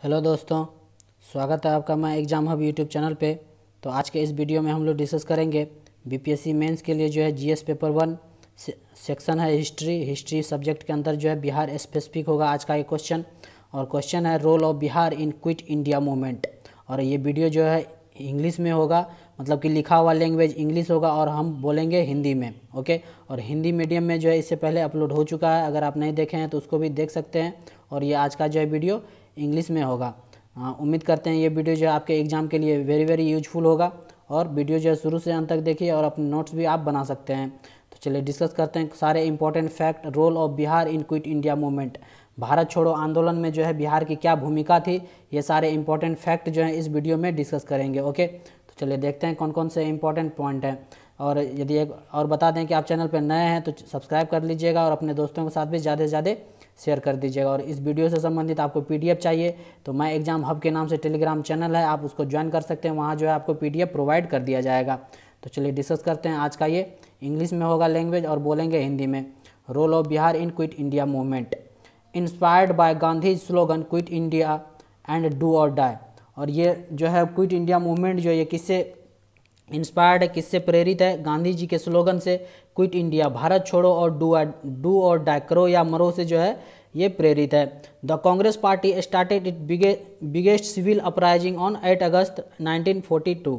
Hello दोस्तों, स्वागत है आपका मैं एग्ज़ाम हब यूट्यूब चैनल पे। तो आज के इस वीडियो में हम लोग डिस्कस करेंगे बीपीएससी मेंस के लिए जो है जीएस पेपर 1 सेक्शन है हिस्ट्री सब्जेक्ट के अंदर जो है बिहार स्पेसिफिक होगा आज का ये क्वेश्चन। और क्वेश्चन है role of Bihar in quit India movement. और ये वीडियो जो है इंग्लिश में होगा, मतलब कि लिखा हुआ लैंग्वेज इंग्लिश होगा और हम बोलेंगे हिंदी में। ओके, और हिंदी मीडियम में जो है इससे पहले अपलोड हो चुका है, अगर आप नहीं देखे हैं तो उसको भी देख सकते हैं। और ये आज का जो है वीडियो इंग्लिश में होगा। उम्मीद करते हैं ये वीडियो जो है आपके एग्ज़ाम के लिए वेरी यूजफुल होगा। और वीडियो जो है शुरू से अंत तक देखिए और अपने नोट्स भी आप बना सकते हैं। तो चलिए डिस्कस करते हैं सारे important fact. Role of Bihar in quit India movement, Bharat छोड़ो आंदोलन में जो है बिहार की क्या भूमिका थी, ये सारे इंपॉर्टेंट फैक्ट जो है इस वीडियो में डिस्कस करेंगे। ओके, तो चलिए देखते हैं कौन कौन से इंपॉर्टेंट पॉइंट हैं। और यदि एक और बता दें कि आप चैनल पर नए हैं तो सब्सक्राइब कर लीजिएगा और अपने दोस्तों के साथ भी ज़्यादा से ज़्यादा शेयर कर दीजिएगा। और इस वीडियो से संबंधित आपको पीडीएफ चाहिए तो मैं एग्जाम हब के नाम से टेलीग्राम चैनल है, आप उसको ज्वाइन कर सकते हैं। वहाँ जो है आपको पीडीएफ प्रोवाइड कर दिया जाएगा। तो चलिए डिस्कस करते हैं। आज का ये इंग्लिश में होगा लैंग्वेज और बोलेंगे हिंदी में। Role of Bihar in quit India movement inspired by Gandhi slogan quit India and do और डाई। और ये जो है क्विट इंडिया मूवमेंट जो ये किससे इंस्पायर्ड है, किससे प्रेरित है? गांधी जी के स्लोगन से, क्विट इंडिया भारत छोड़ो और डू और डाई करो या मरो से जो है ये प्रेरित है। The Congress party started it biggest civil uprising on 8 August 1942।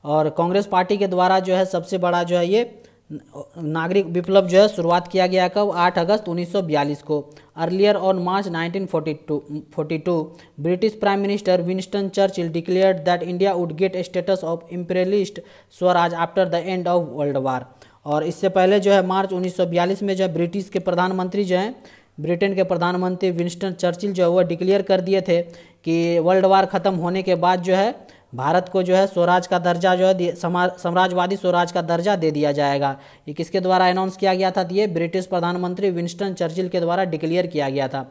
और कांग्रेस पार्टी के द्वारा जो है सबसे बड़ा जो है ये नागरिक विप्लव जो है शुरुआत किया गया कब? 8 अगस्त 1942 को। Earlier on March 1942 British prime minister Winston Churchill declared that India would get status of imperialist Swaraj after the end of world war. और इससे पहले जो है मार्च 1942 में जो है ब्रिटिश के प्रधानमंत्री जो हैं, ब्रिटेन के प्रधानमंत्री विंस्टन चर्चिल जो है वो डिक्लेयर कर दिए थे कि वर्ल्ड वार ख़त्म होने के बाद जो है भारत को जो है स्वराज का दर्जा जो है साम्राज्यवादी स्वराज का दर्जा दे दिया जाएगा। ये किसके द्वारा अनाउंस किया गया था? ये ब्रिटिश प्रधानमंत्री विंस्टन चर्चिल के द्वारा डिक्लेयर किया गया था।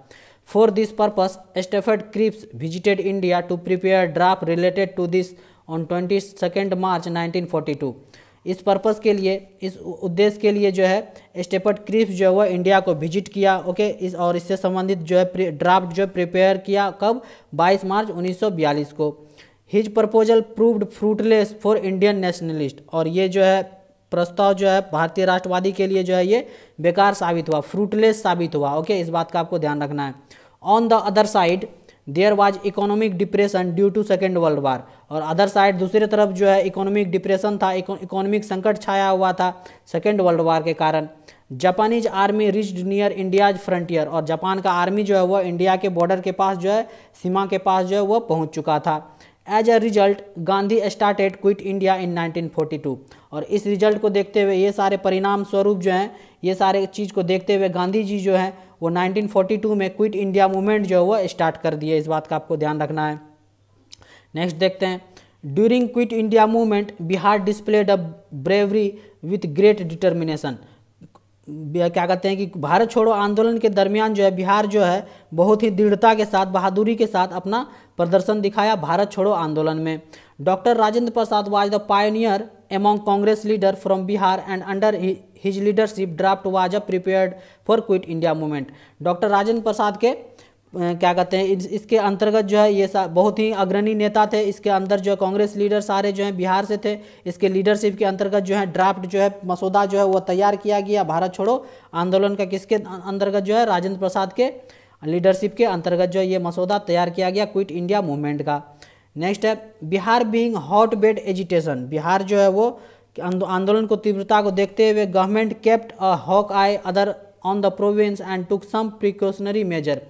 For this purpose Stafford Cripps visited India to prepare draft related to this on 22 March 1942। इस पर्पस के लिए, इस उद्देश्य के लिए जो है स्टेफर्ड क्रिप्स जो है वह इंडिया को विजिट किया। ओके, इस और इससे संबंधित जो है ड्राफ्ट जो प्रिपेयर किया कब? 22 मार्च 1942 को। His proposal proved fruitless for Indian nationalist. और ये जो है प्रस्ताव जो है भारतीय राष्ट्रवादी के लिए जो है ये बेकार साबित हुआ, फ्रूटलेस साबित हुआ। ओके, इस बात का आपको ध्यान रखना है। On the other side there was economic depression due to second world war. और अदर साइड दूसरी तरफ जो है इकोनॉमिक डिप्रेशन था, इकोनॉमिक संकट छाया हुआ था सेकेंड वर्ल्ड वार के कारण। Japanese army reached near India's frontier. और जापान का आर्मी जो है वह इंडिया के बॉर्डर के पास जो है, सीमा के पास जो है वह पहुंच चुका था। As a result Gandhi started quit India in 1942। और इस रिजल्ट को देखते हुए, ये सारे परिणाम स्वरूप जो हैं, ये सारे चीज़ को देखते हुए गांधी जी जो हैं वो 1942 में क्विट इंडिया मूवमेंट जो है वो स्टार्ट कर दिए। इस बात का आपको ध्यान रखना है। नेक्स्ट देखते हैं। During quit India movement Bihar displayed a bravery with great determination. क्या कहते हैं कि भारत छोड़ो आंदोलन के दरमियान जो है बिहार जो है बहुत ही दृढ़ता के साथ, बहादुरी के साथ अपना प्रदर्शन दिखाया भारत छोड़ो आंदोलन में। Doctor Rajendra Prasad was the pioneer among Congress leader from Bihar and under his leadership draft was prepared for quit India movement. Doctor Rajendra Prasad के क्या कहते हैं इसके अंतर्गत जो है ये बहुत ही अग्रणी नेता थे। इसके अंदर जो कांग्रेस लीडर सारे जो हैं बिहार से थे। इसके लीडरशिप के अंतर्गत जो है ड्राफ्ट जो है मसौदा जो है वो तैयार किया गया भारत छोड़ो आंदोलन का। किसके अंतर्गत जो है? राजेंद्र प्रसाद के लीडरशिप के अंतर्गत जो है ये मसौदा तैयार किया गया क्विट इंडिया मूवमेंट का। नेक्स्ट है Bihar being hot bed agitation. Bihar जो है वो आंदोलन को तीव्रता को देखते हुए government kept a hawk eye other on the province and took some precautionary measure.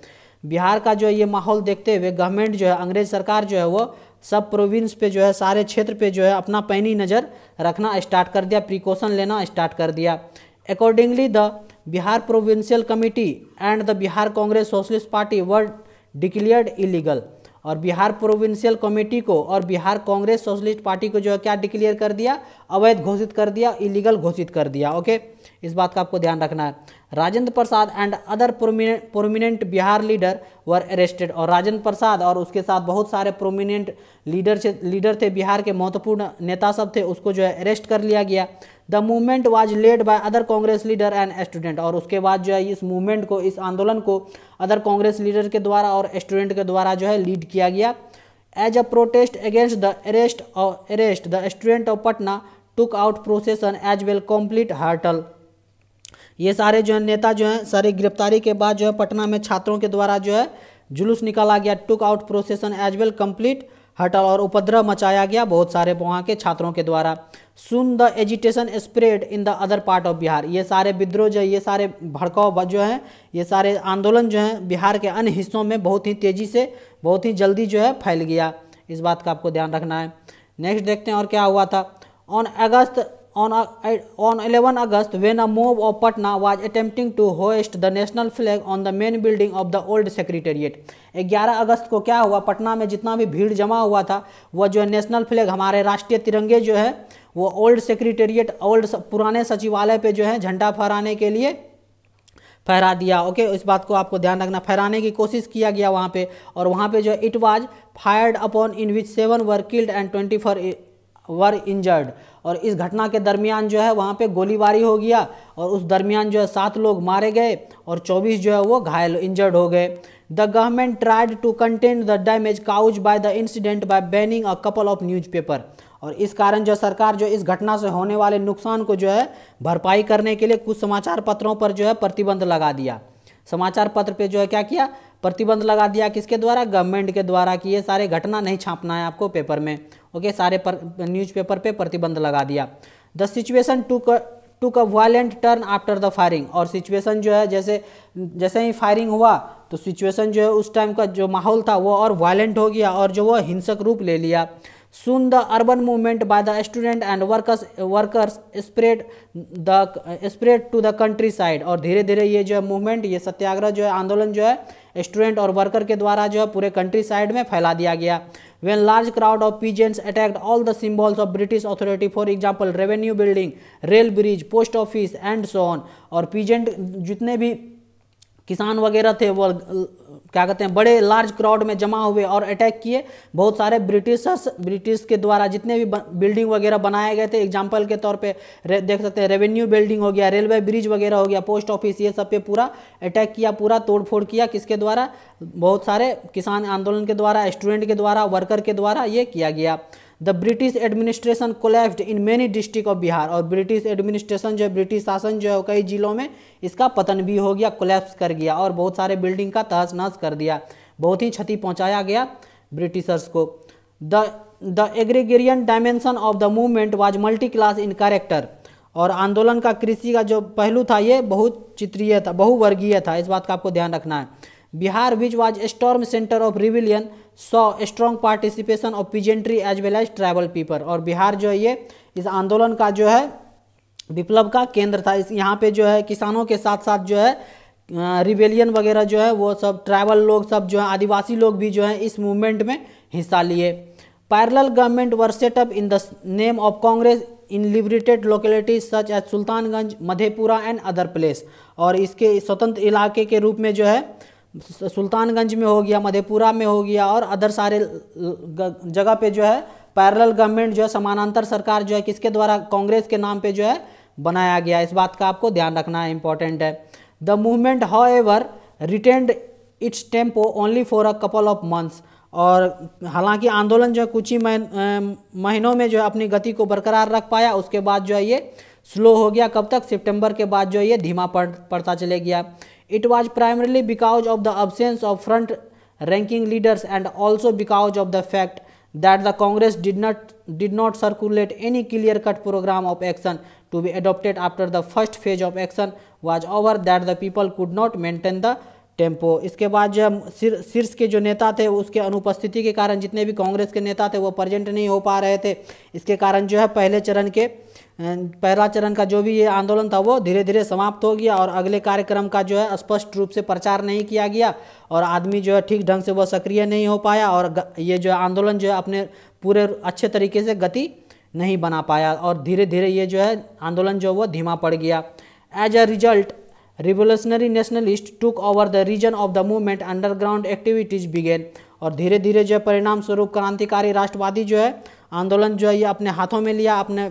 Bihar का जो ये माहौल देखते हुए गवर्नमेंट जो है, अंग्रेज सरकार जो है वो सब प्रोविंस पे जो है, सारे क्षेत्र पे जो है अपना पैनी नज़र रखना स्टार्ट कर दिया, प्रिकॉशन लेना स्टार्ट कर दिया। Accordingly the Bihar provincial committee and the Bihar Congress socialist party were declared illegal. और बिहार प्रोविंशियल कमेटी को और बिहार कांग्रेस सोशलिस्ट पार्टी को जो है क्या डिक्लेयर कर दिया? अवैध घोषित कर दिया, इलीगल घोषित कर दिया। ओके, इस बात का आपको ध्यान रखना है। Rajendra Prasad and other prominent Bihar leader were arrested. और राजेंद्र प्रसाद और उसके साथ बहुत सारे प्रोमिनेंट लीडर थे बिहार के, महत्वपूर्ण नेता सब थे, उसको जो है अरेस्ट कर लिया गया। The movement was led by other Congress leader and student. और उसके बाद जो है इस मूवमेंट को, इस आंदोलन को अदर कांग्रेस लीडर के द्वारा और स्टूडेंट के द्वारा जो है लीड किया गया। As a protest against the arrest the student of Patna took out procession as well complete hartal. ये सारे जो है नेता जो है सारी गिरफ्तारी के बाद जो है पटना में छात्रों के द्वारा जो है जुलूस निकाला गया, took out procession as well complete hartal, और उपद्रव मचाया गया बहुत सारे वहाँ के छात्रों के द्वारा। Soon the agitation spread in the other part of Bihar. ये सारे विद्रोह जो है, ये सारे भड़काव जो है, ये सारे आंदोलन जो है बिहार के अन्य हिस्सों में बहुत ही तेज़ी से, बहुत ही जल्दी जो है फैल गया। इस बात का आपको ध्यान रखना है। नेक्स्ट देखते हैं और क्या हुआ था। On 11 August, when a mob of Patna was attempting to hoist the national flag on the main building of the old secretariat। 11 अगस्त को क्या हुआ, पटना में जितना भी भीड़ जमा हुआ था वह जो है नेशनल फ्लैग, हमारे राष्ट्रीय तिरंगे जो है वो ओल्ड सेक्रेटेरिएट, पुराने सचिवालय पे जो है झंडा फहराने के लिए फहरा दिया। ओके, इस बात को आपको ध्यान रखना, फहराने की कोशिश किया गया वहाँ पे, और वहाँ पे जो है it was fired upon in which 7 were killed and 24 were injured. और इस घटना के दरमियान जो है वहाँ पे गोलीबारी हो गया, और उस दरमियान जो है 7 लोग मारे गए और 24 जो है वो घायल, इंजर्ड हो गए। The government tried to contain the damage cause by the incident by banning a couple of newspaper. और इस कारण जो सरकार जो इस घटना से होने वाले नुकसान को जो है भरपाई करने के लिए कुछ समाचार पत्रों पर जो है प्रतिबंध लगा दिया। समाचार पत्र पे जो है क्या किया, प्रतिबंध लगा दिया। किसके द्वारा, गवर्नमेंट के द्वारा, कि ये सारे घटना नहीं छापना है आपको पेपर में। ओके, सारे न्यूज़पेपर पे प्रतिबंध लगा दिया। The situation took a violent turn after the firing. और सिचुएशन जो है जैसे ही फायरिंग हुआ तो सिचुएशन जो है उस टाइम का जो माहौल था वो और वायलेंट हो गया और जो वो हिंसक रूप ले लिया। Soon the urban movement by the student and workers spread to the countryside। और धीरे धीरे ये जो है मूवमेंट, ये सत्याग्रह जो है, आंदोलन जो है स्टूडेंट और वर्कर के द्वारा जो है पूरे कंट्री साइड में फैला दिया गया। When large crowd of peasants attacked all the symbols of British authority, for example revenue building, rail bridge, post office and so on। और पीजेंट जितने भी किसान वगैरह थे वो क्या कहते हैं, बड़े लार्ज क्राउड में जमा हुए और अटैक किए बहुत सारे ब्रिटिश के द्वारा जितने भी बिल्डिंग वगैरह बनाए गए थे। एग्जांपल के तौर पे देख सकते हैं रेवेन्यू बिल्डिंग हो गया, रेलवे ब्रिज वगैरह हो गया, पोस्ट ऑफिस, ये सब पे पूरा अटैक किया, पूरा तोड़फोड़ किया। किसके द्वारा, बहुत सारे किसान आंदोलन के द्वारा, स्टूडेंट के द्वारा, वर्कर के द्वारा ये किया गया। The British administration collapsed in many district of Bihar. और ब्रिटिश एडमिनिस्ट्रेशन जो है, ब्रिटिश शासन जो है कई जिलों में इसका पतन भी हो गया, कोलैप्स कर गया और बहुत सारे बिल्डिंग का तहस नहस कर दिया, बहुत ही क्षति पहुंचाया गया ब्रिटिशर्स को। The agrarian dimension of the movement was multi class in character. और आंदोलन का कृषि का जो पहलू था ये बहुत चित्रीय था, बहुवर्गीय था। इस बात का आपको ध्यान रखना है। Bihar which was storm centre of rebellion saw strong participation of peasantry as well as tribal people. और बिहार जो है ये इस आंदोलन का जो है विप्लव का केंद्र था। इस यहाँ पे जो है किसानों के साथ साथ जो है रिवेलियन वगैरह जो है वो सब ट्राइबल लोग, सब जो है आदिवासी लोग भी जो है इस मूवमेंट में हिस्सा लिए। Parallel government were setup in the name of Congress in liberated localities such as Sultanganj, Madhepura and other place. और इसके स्वतंत्र इलाके के रूप में जो है सुल्तानगंज में हो गया, मधेपुरा में हो गया और अदर सारे जगह पे जो है पैरेलल गवर्नमेंट जो है, समानांतर सरकार जो है किसके द्वारा, कांग्रेस के नाम पे जो है बनाया गया। इस बात का आपको ध्यान रखना है, इंपॉर्टेंट है। The movement however retained it's tempo only for a couple of months. और हालांकि आंदोलन जो है कुछ ही महीनों में जो है अपनी गति को बरकरार रख पाया, उसके बाद जो है ये स्लो हो गया। कब तक, सितंबर के बाद जो है ये धीमा पड़ता चले गया। It was primarily because of the absence of front-ranking leaders and also because of the fact that the Congress did not circulate any clear-cut program of action to be adopted after the first phase of action was over, that the people could not maintain the tempo। इसके बाद जो शीर्ष के जो नेता थे उसके अनुपस्थिति के कारण, जितने भी कांग्रेस के नेता थे वो प्रेजेंट नहीं हो पा रहे थे, इसके कारण जो है पहला चरण का जो भी ये आंदोलन था वो धीरे धीरे समाप्त हो गया और अगले कार्यक्रम का जो है स्पष्ट रूप से प्रचार नहीं किया गया और आदमी जो है ठीक ढंग से वो सक्रिय नहीं हो पाया और ये जो आंदोलन जो है अपने पूरे अच्छे तरीके से गति नहीं बना पाया और धीरे धीरे ये जो है आंदोलन जो वो धीमा पड़ गया। As a result revolutionary nationalist took over the region of the movement, underground activities began. और धीरे धीरे जो है परिणाम स्वरूप क्रांतिकारी राष्ट्रवादी जो है आंदोलन जो है ये अपने हाथों में लिया, अपने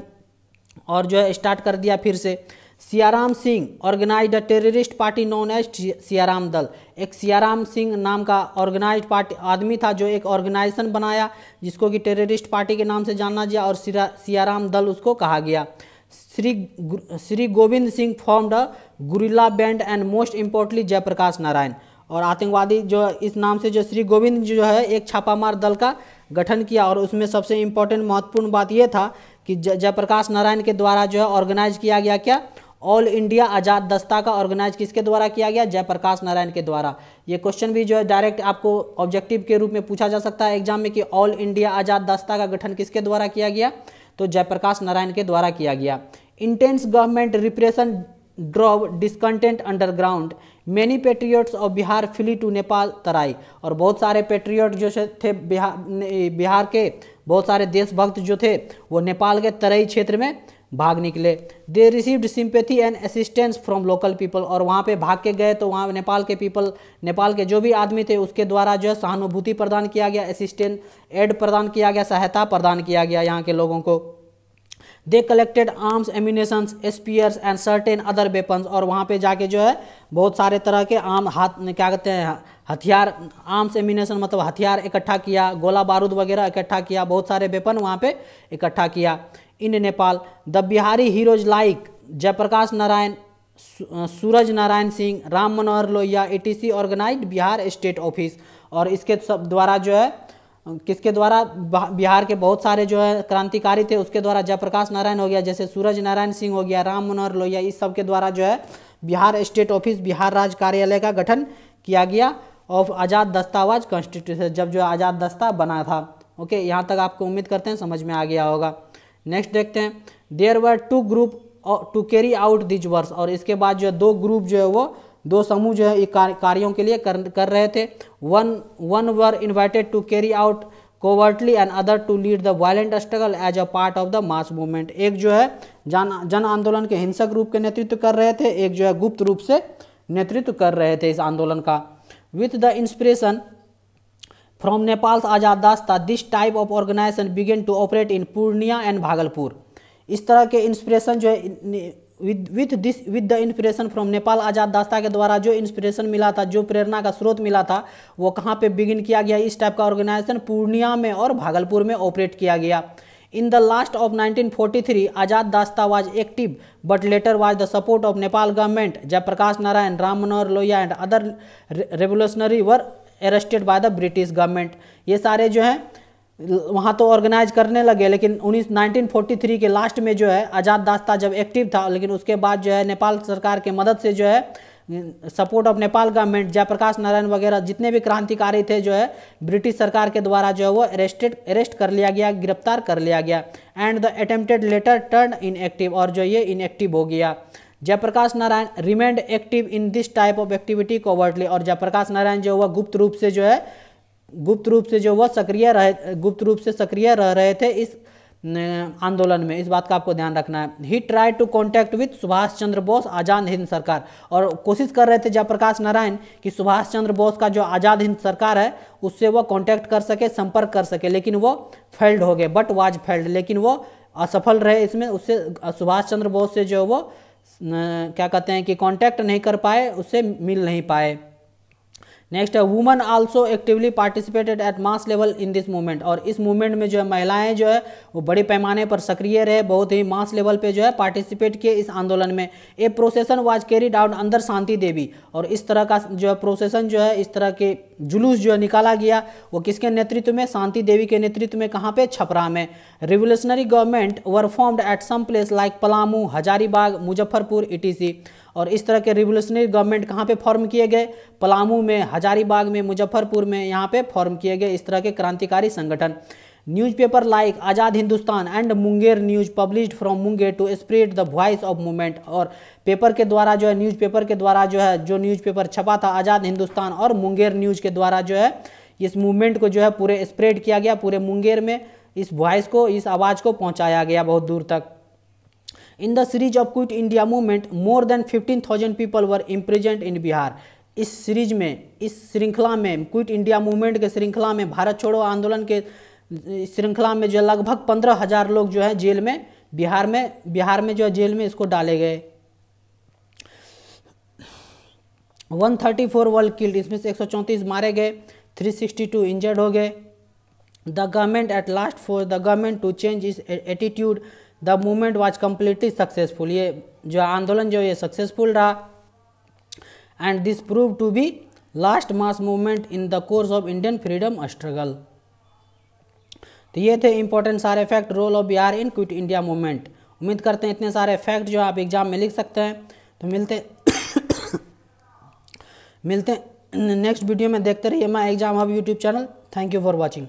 और जो है स्टार्ट कर दिया फिर से। Siyaram Singh organised a terrorist party known as Siyaram Dal. एक सियाराम सिंह नाम का ऑर्गेनाइज्ड पार्टी आदमी था जो एक ऑर्गेनाइजेशन बनाया जिसको कि टेररिस्ट पार्टी के नाम से जाना गया और सियाराम दल उसको कहा गया। Shri Govind Singh formed a guerrilla band and most importantly Jayaprakash Narayan. और आतंकवादी जो इस नाम से जो श्री गोविंद जो है एक छापामार दल का गठन किया और उसमें सबसे इम्पोर्टेंट महत्वपूर्ण बात यह था कि जयप्रकाश नारायण के द्वारा जो है ऑर्गेनाइज किया गया क्या, ऑल इंडिया आज़ाद दस्ता का ऑर्गेनाइज किसके द्वारा किया गया, जयप्रकाश नारायण के द्वारा। ये क्वेश्चन भी जो है डायरेक्ट आपको ऑब्जेक्टिव के रूप में पूछा जा सकता है एग्जाम में कि ऑल इंडिया आज़ाद दस्ता का गठन किसके द्वारा किया गया, तो जयप्रकाश नारायण के द्वारा किया गया। Intense government repression drove discontent underground, many patriots of Bihar flee to Nepal Terai. और बहुत सारे पेट्रियट जो थे बिहार के बहुत सारे देशभक्त जो थे वो नेपाल के तराई क्षेत्र में भाग निकले। They received sympathy and assistance from local people. और वहाँ पे भाग के गए तो वहाँ नेपाल के जो भी आदमी थे उसके द्वारा जो है सहानुभूति प्रदान किया गया, असिस्टेंट एड प्रदान किया गया, सहायता प्रदान किया गया यहाँ के लोगों को। They collected arms ammunitions spears and certain other weapons. और वहाँ पे जाके जो है बहुत सारे तरह के क्या कहते हैं हथियार, आर्म्स एम्यूनेशन मतलब हथियार इकट्ठा किया, गोला बारूद वगैरह इकट्ठा किया, बहुत सारे वेपन वहाँ पे इकट्ठा किया। In Nepal the Bihari heroes like Jayaprakash Narayan, Suraj Narayan Singh, Ram Manohar Lohia ETC organised Bihar state office. और इसके सब द्वारा जो है किसके द्वारा, बिहार के बहुत सारे जो है क्रांतिकारी थे उसके द्वारा, जयप्रकाश नारायण हो गया, जैसे सूरज नारायण सिंह हो गया, राम मनोहर लोहिया, इस सब के द्वारा जो है बिहार स्टेट ऑफिस, बिहार राज्य कार्यालय का गठन किया गया ऑफ आज़ाद दस्तावेज कॉन्स्टिट्यूशन, जब जो आज़ाद दस्ता बना था। ओके, यहाँ तक आपको उम्मीद करते हैं समझ में आ गया होगा। नेक्स्ट देखते हैं, there were 2 group to carry out this verse. और इसके बाद जो है 2 ग्रुप जो है वो 2 समूह जो है कार्यों के लिए कर रहे थे। One were invited to carry out covertly and other to lead the violent struggle as a part of the mass movement. एक जो है जन आंदोलन के हिंसक रूप के नेतृत्व कर रहे थे, एक जो है गुप्त रूप से नेतृत्व कर रहे थे इस आंदोलन का। With the inspiration from Nepal's Azad Dasta this type of organisation began to operate in Purnia and Bhagalpur. इस तरह के इंस्पिरेशन जो है with the inspiration from Nepal Azad Dasta के द्वारा जो इंस्पिरेशन मिला था, जो प्रेरणा का स्रोत मिला था, वो कहाँ पे बिगिन किया गया, इस टाइप का ऑर्गेनाइजेशन पूर्णिया में और भागलपुर में ऑपरेट किया गया। In the last of 1943 Azad Dasta was active but later was the support of Nepal government. Jayaprakash Narayan, Ram Manohar Lohia and other revolutionary were arrested by the British government. ये सारे जो हैं वहाँ तो ऑर्गेनाइज करने लगे, लेकिन 1943 के लास्ट में जो है आज़ाद दस्ता जब एक्टिव था, लेकिन उसके बाद जो है नेपाल सरकार के मदद से जो है support of Nepal government, Jayaprakash Narayan वगैरह जितने भी क्रांतिकारी थे जो है ब्रिटिश सरकार के द्वारा जो है वो अरेस्ट कर लिया गया, गिरफ्तार कर लिया गया। And the attempted later turn inactive. और जो ये इनएक्टिव हो गया। Jayaprakash Narayan remained active in this type of activity covertly. और जयप्रकाश नारायण जो वह गुप्त रूप से सक्रिय रह रहे थे इस आंदोलन में। इस बात का आपको ध्यान रखना है। He try to contact with Subhash Chandra Bose Azad Hind Sarkar. और कोशिश कर रहे थे जयप्रकाश नारायण कि सुभाष चंद्र बोस का जो आज़ाद हिंद सरकार है उससे वो कॉन्टैक्ट कर सके, संपर्क कर सके, लेकिन वो फेल्ड हो गए, बट वाज फेल्ड, लेकिन वो असफल रहे इसमें। उससे सुभाष चंद्र बोस से जो वो क्या कहते हैं कि कांटेक्ट नहीं कर पाए, उससे मिल नहीं पाए। नेक्स्ट है, woman also actively participated at mass level in this movement. और इस मूवमेंट में जो है महिलाएं जो है वो बड़े पैमाने पर सक्रिय रहे, बहुत ही मास लेवल पे जो है पार्टिसिपेट किए इस आंदोलन में। ए प्रोसेसन वाज कैरीड आउट अंदर शांति देवी। और इस तरह का जो है प्रोसेसन जो है, इस तरह के जुलूस जो है निकाला गया वो किसके नेतृत्व में, शांति देवी के नेतृत्व में। कहाँ पे, छपरा में। Revolutionary government were formed at some place like Palamu, Hazaribagh, Muzaffarpur ETC। और इस तरह के रिवोल्यूशनरी गवर्नमेंट कहाँ पे फॉर्म किए गए, पलामू में, हजारीबाग में, मुजफ्फरपुर में, यहाँ पे फॉर्म किए गए इस तरह के क्रांतिकारी संगठन। Newspaper like Azad Hindustan and Munger news published from Munger to spread the voice of movement. और पेपर के द्वारा जो है, न्यूज़पेपर के द्वारा जो है, जो न्यूज़पेपर छपा था आज़ाद हिंदुस्तान और मुंगेर न्यूज़ के द्वारा जो है इस मूवमेंट को जो है पूरे स्प्रेड किया गया, पूरे मुंगेर में इस वॉइस को, इस आवाज़ को पहुँचाया गया बहुत दूर तक। In the series of quit India movement more than 15,000 people were imprisoned in Bihar. इस सीरीज में, इस श्रृंखला में, क्विट इंडिया मूवमेंट के श्रृंखला में, भारत छोड़ो आंदोलन के श्रृंखला में जो लगभग 15,000 लोग जो है जेल में बिहार में जो है जेल में इसको डाले गए। 134 वर्ल्ड किल्ड, इसमें से 134 मारे गए, 362 इंजर्ड हो गए। The government at last for the government to change its attitude, the movement was completely successful, ये जो आंदोलन जो ये सक्सेसफुल रहा। And this prove to be last mass movement in the course of Indian freedom struggle. तो ये थे important सारे fact role of Bihar in quit India movement. उम्मीद करते हैं इतने सारे फैक्ट जो आप एग्जाम में लिख सकते हैं। तो मिलते हैं नेक्स्ट वीडियो में। देखते रहिए my exam hub YouTube channel. Thank you for watching.